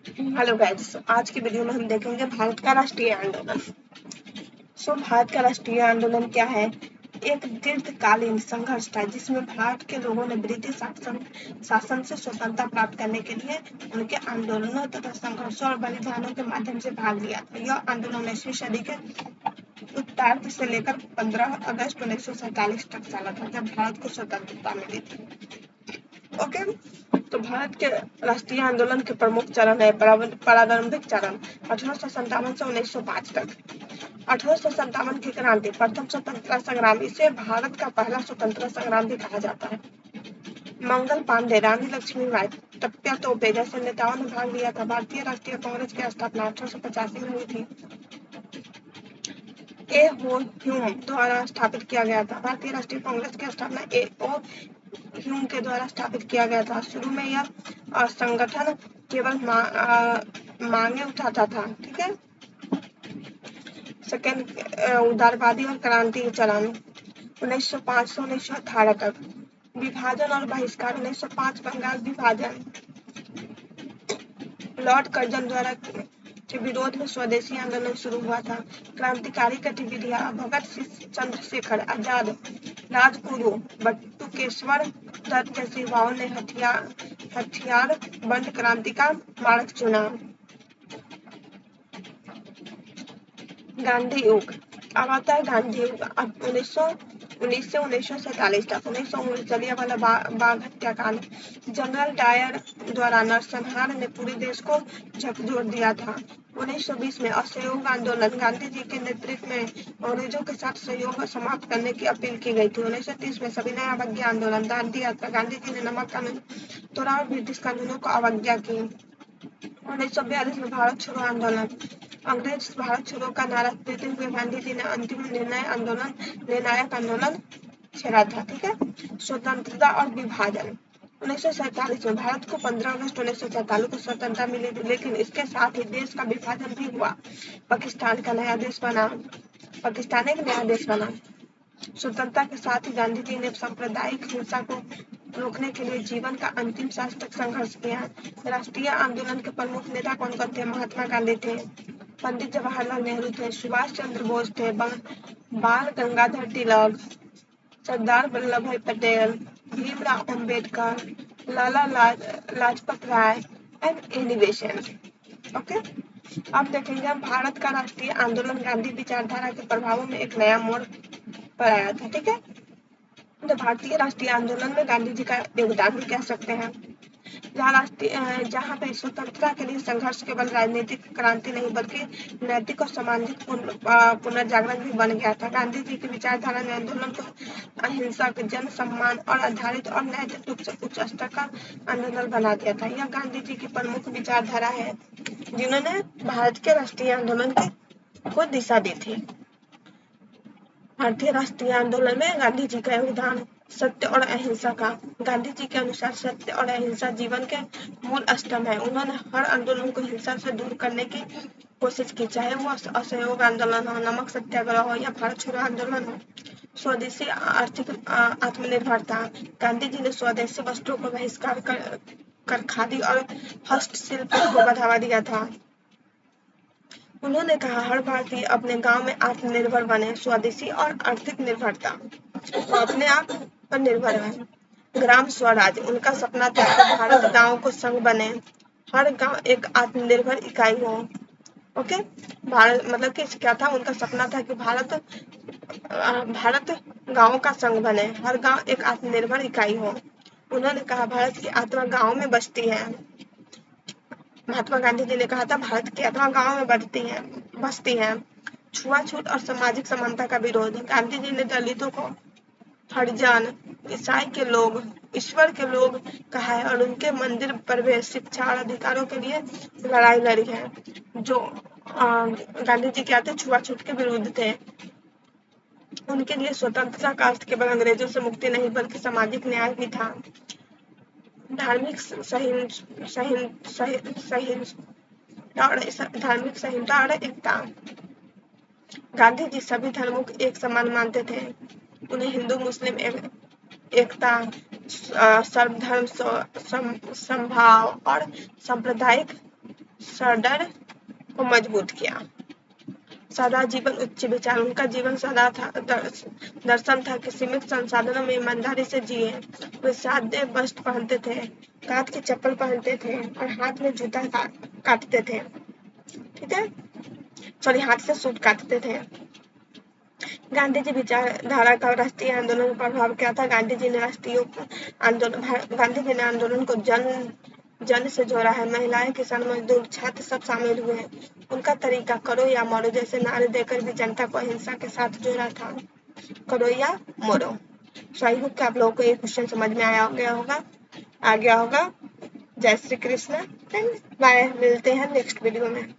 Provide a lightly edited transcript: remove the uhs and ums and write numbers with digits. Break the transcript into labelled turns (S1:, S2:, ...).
S1: Hello guys, आज की video में हम देखेंगे भारत का राष्ट्रीय आंदोलन। भारत का राष्ट्रीय आंदोलन क्या है? एक दीर्घकालीन संघर्ष था जिसमें भारत के लोगों ने ब्रिटिश शासन से स्वतंत्रता प्राप्त करने के लिए उनके आंदोलनों तथा संघर्षों और बलिदानों के माध्यम से भाग लिया था। यह आंदोलन 19वीं सदी के उत्तरार्ध से लेकर 15 अगस्त 1947 तक चला था, जब भारत को स्वतंत्रता मिली थी। ओके, तो भारत के राष्ट्रीय आंदोलन के प्रमुख चरण है प्रारंभिक चरण 1857 से 1905 तक। 1857 की क्रांति, प्रथम स्वतंत्रता संग्राम, इसे भारत का पहला स्वतंत्रता संग्राम भी कहा जाता है। मंगल पांडे, रानी लक्ष्मीबाई, तत्या तोपे जैसे नेताओं ने भाग लिया था। भारतीय राष्ट्रीय कांग्रेस की स्थापना 1885 में हुई थी। ए हो ह्यूम द्वारा स्थापित किया गया था। भारतीय राष्ट्रीय कांग्रेस की स्थापना ए ओ ह्यूम के द्वारा स्थापित किया गया था। शुरू में यह संगठन केवल मांगे उठाता था। ठीक है। सेकेंड, उदारवादी और क्रांति चरण 1905 से 1918 तक। विभाजन और बहिष्कार 1905 बंगाल विभाजन, लॉर्ड कर्जन द्वारा के विरोध में स्वदेशी आंदोलन शुरू हुआ था। क्रांतिकारी गतिविधियां, भगत सिंह, चंद्रशेखर आजाद, राजगुरु बटुकेश्वर दत्त जैसे युवाओं ने हथियार बंद क्रांति का मार्ग चुना। गांधी युग, अब आता है गांधी युग। अब 1919 से 1947 तक। 1919 जलियांवाला बाग हत्याकांड, जनरल डायर द्वारा नरसंहार ने पूरे देश को झकझोर दिया था। 1920 में असहयोग आंदोलन, गांधी जी के नेतृत्व में अंग्रेजों के साथ सहयोग समाप्त करने की अपील की गई थी। 1930 में सविनय अवज्ञा आंदोलन, दांडी यात्रा, गांधी जी ने नमक कानून तोड़ा और ब्रिटिश कानूनों को अवज्ञा की। 1942 में भारत छोड़ो आंदोलन, अंग्रेज भारत छोड़ो का नारा देते हुए गांधी जी ने अंतिम निर्णायक आंदोलन छेड़ा था। ठीक है। स्वतंत्रता और विभाजन, 1947 में भारत को 15 अगस्त 1947 को स्वतंत्रता मिली थी, लेकिन इसके साथ ही देश का विभाजन भी हुआ। पाकिस्तान एक नया देश बना। स्वतंत्रता के साथ ही गांधी जी ने सांप्रदायिक हिंसा को रोकने के लिए जीवन का अंतिम सांस तक संघर्ष किया। राष्ट्रीय आंदोलन के प्रमुख नेता कौन कौन थे? महात्मा गांधी थे, पंडित जवाहरलाल नेहरू थे, सुभाष चंद्र बोस थे, बाल गंगाधर तिलक, सरदार वल्लभ भाई Patel, Bhimrao Ambedkar, Lala Lajpat Rai and Annie Besant. Okay, अब देखेंगे हम भारत का राष्ट्रीय आंदोलन गांधी विचारधारा के प्रभावों में एक नया मोड़ पर आया था। ठीक है। तो भारतीय राष्ट्रीय आंदोलन में गांधी जी का योगदान भी कह सकते हैं। जहाँ पे स्वतंत्रता के लिए संघर्ष केवल राजनीतिक क्रांति नहीं बल्कि नैतिक और सामाजिक पुनर्जागरण भी बन गया था। गांधी जी की विचारधारा ने आंदोलन को अहिंसक, जन सम्मान और आधारित और नैतिक रूप से उच्च स्तर का आंदोलन बना दिया था। यह गांधी जी की प्रमुख विचारधारा है जिन्होंने भारत के राष्ट्रीय आंदोलन को दिशा दी थी। भारतीय राष्ट्रीय आंदोलन में गांधी जी का योगदान, सत्य और अहिंसा का। गांधी जी के अनुसार सत्य और अहिंसा जीवन के मूल स्तंभ है। उन्होंने हर आंदोलन को हिंसा से दूर करने की कोशिश की, चाहे वो असहयोग आंदोलन हो, नमक सत्याग्रह हो या भारत छोड़ो आंदोलन हो। स्वदेशी आर्थिक आत्मनिर्भरता, गांधी जी ने स्वदेशी वस्त्रों को बहिष्कार कर खादी और हस्तशिल्प को बढ़ावा दिया था। उन्होंने कहा हर भारतीय अपने गांव में आत्मनिर्भर बने। स्वदेशी और आर्थिक निर्भरता, अपने आप पर निर्भर है। ग्राम स्वराज, उनका सपना था कि भारत गांव को संग बने, हर गांव एक आत्मनिर्भर इकाई हो। ओके, भारत मतलब कि क्या था? उनका सपना था कि भारत गांव का संग बने, हर गांव एक आत्मनिर्भर इकाई हो। उन्होंने कहा भारत की आत्मा गांव में बसती है। महात्मा गांधी जी ने कहा था भारत की आत्मा गांव में बसती है। छुआछूत और सामाजिक समानता का विरोध, गांधी जी ने दलितों को हरिजन, ईसाई के लोग ईश्वर के लोग कहा है और उनके मंदिर प्रवेश, शिक्षा और अधिकारों के लिए लड़ाई लड़ी है। जो गांधी जी क्या थे? छुआछूत के विरुद्ध थे। उनके लिए स्वतंत्रता का अर्थ केवल अंग्रेजों से मुक्ति नहीं बल्कि सामाजिक न्याय भी था। धार्मिक सहिष्णुता और एकता, गांधी जी सभी धर्मों को एक समान मानते थे। उन्हें हिंदू मुस्लिम एकता, सर्वधर्म समभाव और सांप्रदायिक सडर को मजबूत किया। सादा जीवन उच्च विचार, उनका जीवन सादा था, दर्शन था कि सीमित संसाधनों में ईमानदारी से जिए। वे सादे वस्त्र पहनते थे, काठ की चप्पल पहनते थे और हाथ में जूता काटते थे। ठीक है, सॉरी, हाथ से सूट काटते थे। गांधी जी विचारधारा का राष्ट्रीय आंदोलन का प्रभाव क्या था? गांधी जी ने आंदोलन को जन से जोड़ा है। महिलाएं, किसान, मजदूर, छात्र सब शामिल हुए। उनका तरीका करो या मरो जैसे नारे देकर भी जनता को अहिंसा के साथ जोड़ा था। करो या मरो। सही होप कि आप लोगों को ये क्वेश्चन समझ में आ गया होगा। जय श्री कृष्ण, बाय, मिलते हैं नेक्स्ट वीडियो में।